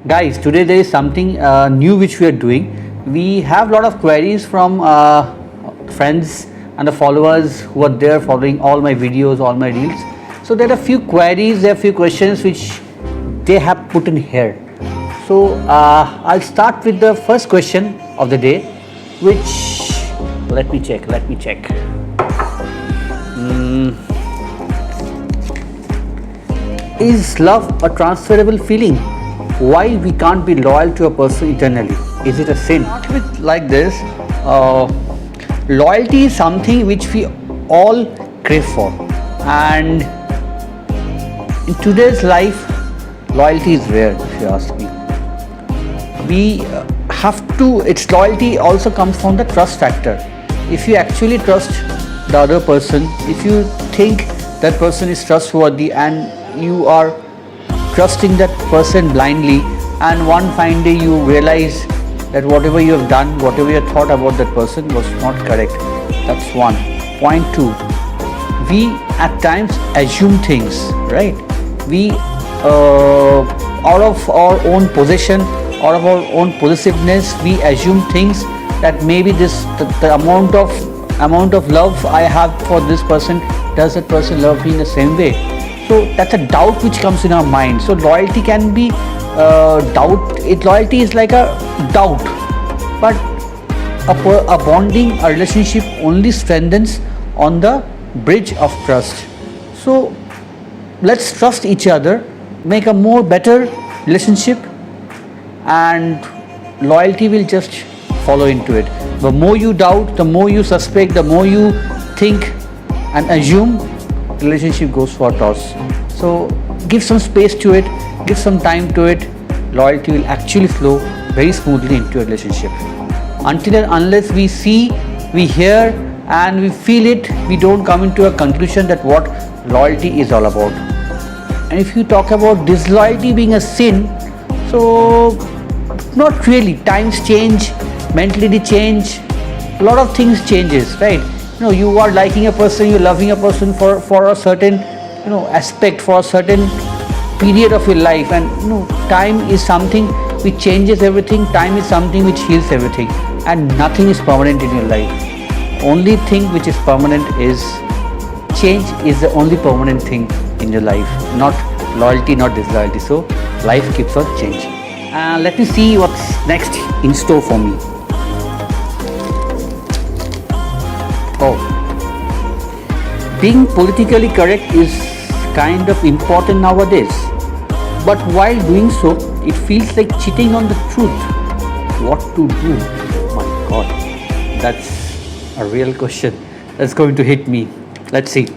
Guys, today there is something new which we are doing. We have a lot of queries from friends and the followers who are there following all my videos, all my reels. So there are few queries, there are few questions which they have put in here. So I'll start with the first question of the day, which let me check. Is love a transferable feeling? Why we can't be loyal to a person eternally? Is it a sin? Start with like this. Loyalty is something which we all crave for, and in today's life, loyalty is rare. If you ask me, we have to. Its loyalty also comes from the trust factor. If you actually trust the other person, if you think that person is trustworthy, and you are trusting that person blindly, and one fine day you realize that whatever you have done, whatever you thought about that person was not correct. That's one. Point two, we at times assume things, right? We out of our own possession, out of our own possessiveness, we assume things that maybe the amount of love I have for this person, does that person love me in the same way? So that's a doubt which comes in our mind. So loyalty can be doubt. Loyalty is like a doubt, but a bonding, a relationship only strengthens on the bridge of trust. So let's trust each other, make a more better relationship, and loyalty will just follow into it. The more you doubt, the more you suspect, the more you think and assume, relationship goes for toss. So give some space to it, give some time to it. Loyalty will actually flow very smoothly into a relationship. Until and unless we see, we hear, and we feel it, we don't come into a conclusion that what loyalty is all about. And if you talk about disloyalty being a sin, so not really. Times change, mentality change, a lot of things changes, right? You are liking a person, you're loving a person for a certain aspect, for a certain period of your life, and time is something which changes everything. Time is something which heals everything, and nothing is permanent in your life. Only thing which is permanent is change. Is the only permanent thing in your life, not loyalty, not disloyalty. So life keeps on changing. Let me see what's next in store for me. Oh, being politically correct is kind of important nowadays, but while doing so, it feels like cheating on the truth. What to do? My God, that's a real question that's going to hit me. Let's see.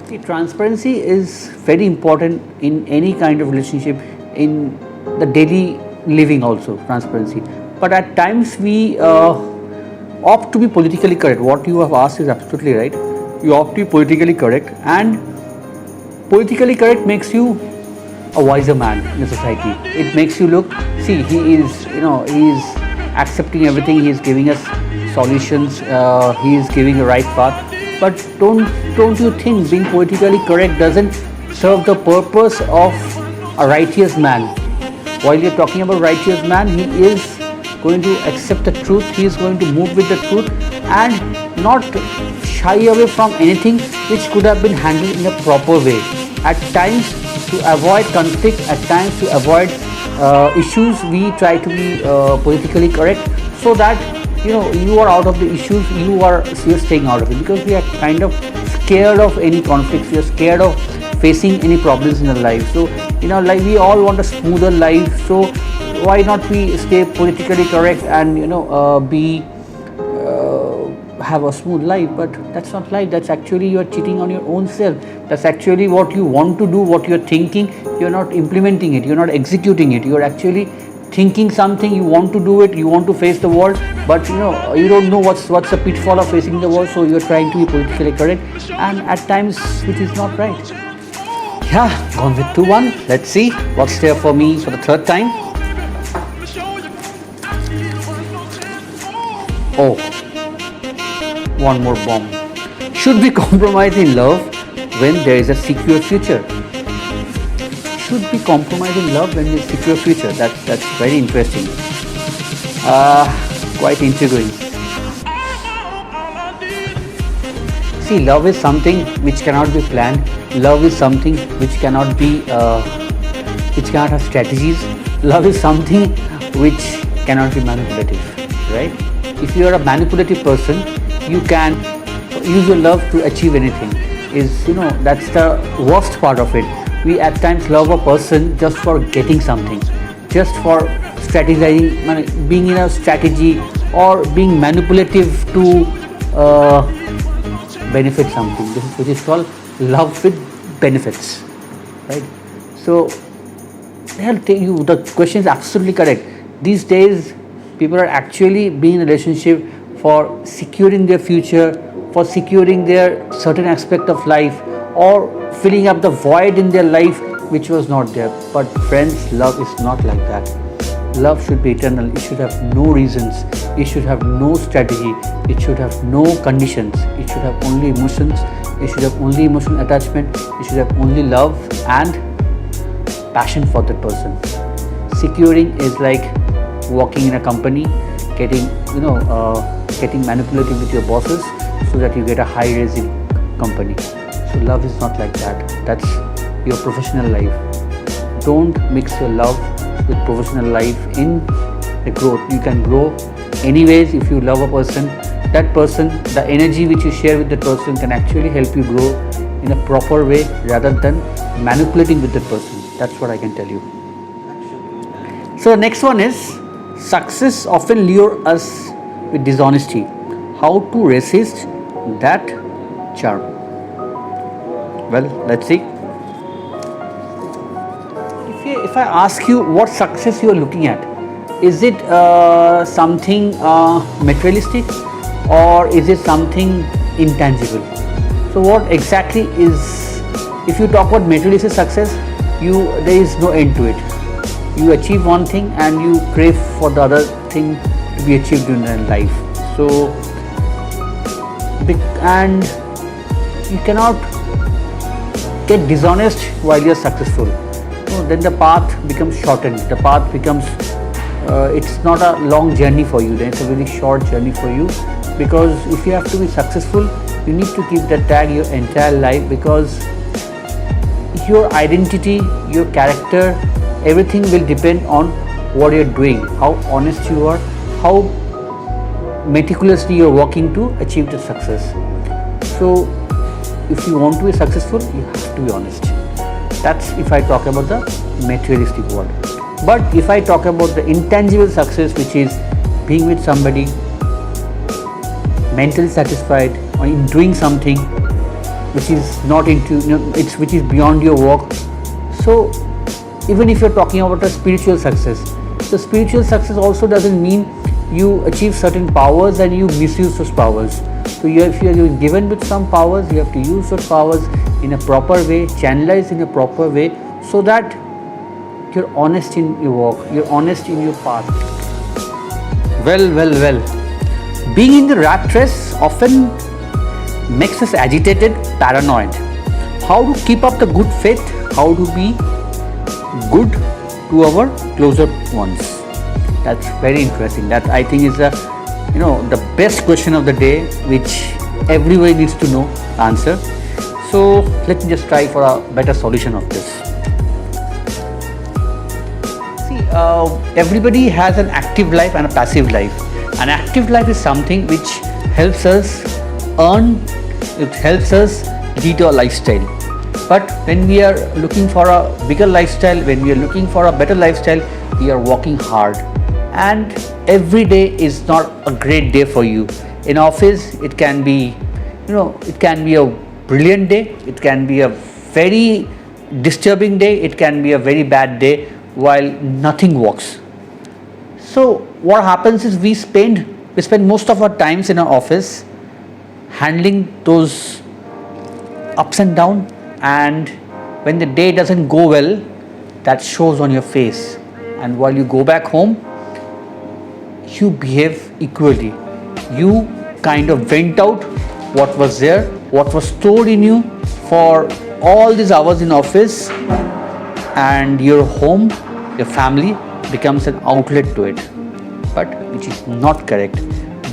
See, transparency is very important in any kind of relationship, in the daily living also, transparency. But at times we opt to be politically correct. What you have asked is absolutely right. You opt to be politically correct, and politically correct makes you a wiser man in the society. It makes you look, see, he is accepting everything, he is giving us solutions, he is giving a right path. But don't you think being politically correct doesn't serve the purpose of a righteous man? While you're talking about righteous man, he is going to accept the truth, he is going to move with the truth, and not shy away from anything which could have been handled in a proper way. At times, to avoid conflict, at times to avoid issues, we try to be politically correct, so that you are out of the issues, you're staying out of it, because we are kind of scared of any conflicts, we are scared of facing any problems in our life. So like we all want a smoother life, so why not we stay politically correct and have a smooth life? But that's not life. That's actually you're cheating on your own self. That's actually what you want to do, what you're thinking. You're not implementing it, you're not executing it. You're actually thinking something, you want to do it, you want to face the world, but you don't know what's the pitfall of facing the world, so you're trying to be politically correct, and at times which is not right. Yeah, gone with 2-1. Let's see what's there for me for the third time. Oh, one more bomb. Should we compromise in love when there is a secure future? should we compromise in love when we secure future? That's very interesting. Quite intriguing. See, love is something which cannot be planned. Love is something which cannot be, which cannot have strategies. Love is something which cannot be manipulative, right? If you are a manipulative person, you can use your love to achieve anything. That's the worst part of it. We at times love a person just for getting something, just for strategizing, being in a strategy or being manipulative to benefit something. This is which is called love with benefits, right? So I'll tell you, the question is absolutely correct. These days, people are actually being in a relationship for securing their future, for securing their certain aspect of life, or filling up the void in their life which was not there. But friends, love is not like that. Love should be eternal. It should have no reasons. It should have no strategy. It should have no conditions. It should have only emotions. It should have only emotional attachment. It should have only love and passion for that person. Securing is like working in a company, getting manipulative with your bosses so that you get a high raise in company. So love is not like that. That's your professional life. Don't mix your love with professional life in the growth. You can grow anyways if you love a person. That person, the energy which you share with that person can actually help you grow in a proper way rather than manipulating with that person. That's what I can tell you. So next one is, success often lures us with dishonesty. How to resist that charm? Well, let's see. If I ask you what success you are looking at, is it something materialistic or is it something intangible? So what exactly is, if you talk about materialistic success, there is no end to it. You achieve one thing and you crave for the other thing to be achieved in your life. So, and you cannot get dishonest while you are successful. So then the path becomes shortened. The path becomes, it's not a long journey for you, then it's a very short journey for you, because if you have to be successful, you need to keep that tag your entire life, because your identity, your character, everything will depend on what you're doing, how honest you are, how meticulously you're working to achieve the success. So if you want to be successful, you have to be honest. That's if I talk about the materialistic world. But if I talk about the intangible success, which is being with somebody, mentally satisfied, or in doing something which is not into, which is beyond your work. So even if you're talking about a spiritual success, the spiritual success also doesn't mean you achieve certain powers and you misuse those powers. So if you are given with some powers, you have to use those powers in a proper way, channelize in a proper way, so that you're honest in your work, you're honest in your path. Well. Being in the rat race often makes us agitated, paranoid. How to keep up the good faith? How to be good to our closer ones? That's very interesting. That I think is the best question of the day, which everybody needs to know answer. So let me just try for a better solution of this. See, everybody has an active life and a passive life. An active life is something which helps us earn, it helps us lead a lifestyle. But when we are looking for a bigger lifestyle, when we are looking for a better lifestyle, we are working hard. And every day is not a great day for you. In office, it can be, it can be a brilliant day, it can be a very disturbing day, it can be a very bad day while nothing works. So what happens is we spend most of our times in our office handling those ups and downs, and when the day doesn't go well, that shows on your face. And while you go back home, you behave equally. You kind of vent out what was there, what was stored in you for all these hours in office. and your home, your family becomes an outlet to it, but which is not correct.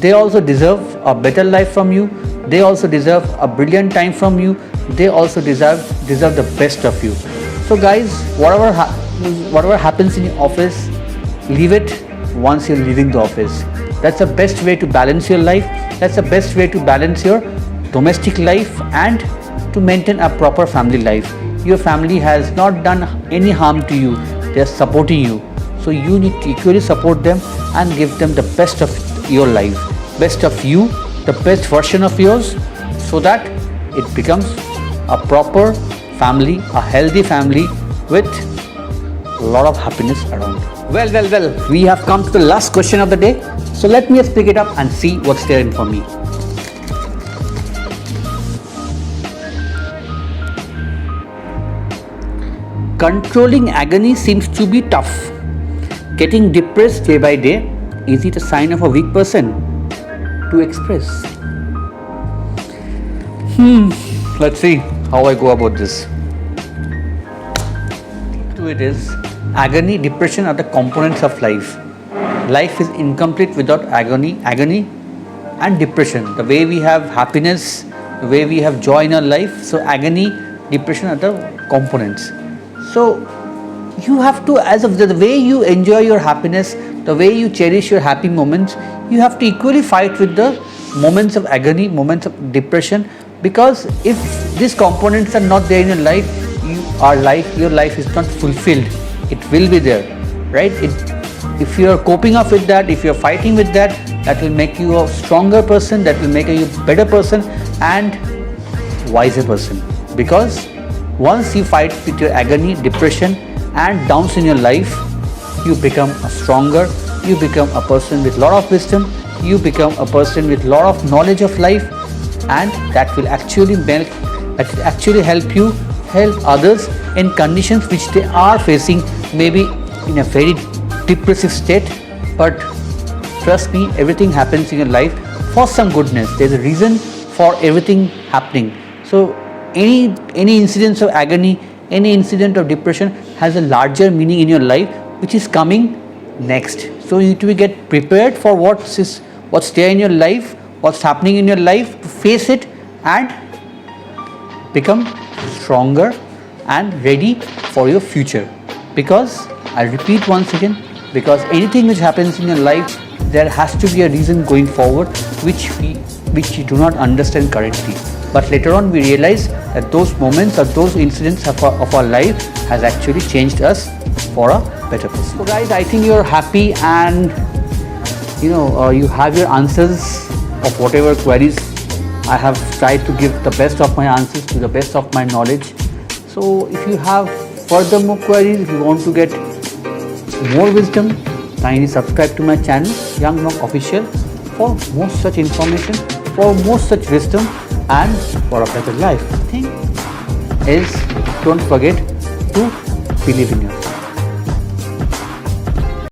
They also deserve a better life from you. They also deserve a brilliant time from you. They also deserve the best of you. So guys, whatever happens in your office, leave it once you're leaving the office. That's the best way to balance your life. That's the best way to balance your domestic life and to maintain a proper family life. Your family has not done any harm to you. They are supporting you. So you need to equally support them and give them the best of your life, best of you, the best version of yours, so that it becomes a proper family, a healthy family with a lot of happiness around. Well, we have come to the last question of the day. So let me just pick it up and see what's there in for me. Controlling agony seems to be tough. Getting depressed day by day, is it a sign of a weak person to express? Let's see how I go about this. To it is, agony, depression are the components of life. Life is incomplete without agony and depression. The way we have happiness, the way we have joy in our life, so agony, depression are the components. So you have to, as of the way you enjoy your happiness, the way you cherish your happy moments, you have to equally fight with the moments of agony, moments of depression, because if these components are not there in your life, your life is not fulfilled. It will be there, right? If you are coping up with that, if you are fighting with that, that will make you a stronger person, that will make you a better person and wiser person. Because once you fight with your agony, depression and downs in your life, you become a stronger, you become a person with lot of wisdom, you become a person with lot of knowledge of life, and that will actually help you help others in conditions which they are facing, maybe in a very depressive state. But trust me, everything happens in your life for some goodness. There's a reason for everything happening. So any incidents of agony, any incident of depression has a larger meaning in your life which is coming next. So you need to get prepared for what's there in your life, what's happening in your life, to face it and become stronger and ready for your future. Because I repeat once again, because anything which happens in your life, there has to be a reason going forward which you do not understand correctly. But later on we realize that those moments or those incidents of our life has actually changed us for a better person. So guys, I think you're happy and you have your answers of whatever queries. I have tried to give the best of my answers to the best of my knowledge. So if you have further more queries, if you want to get more wisdom, kindly subscribe to my channel Young Monk Official for more such information, for more such wisdom and for a better life. The thing is, don't forget to believe in yourself.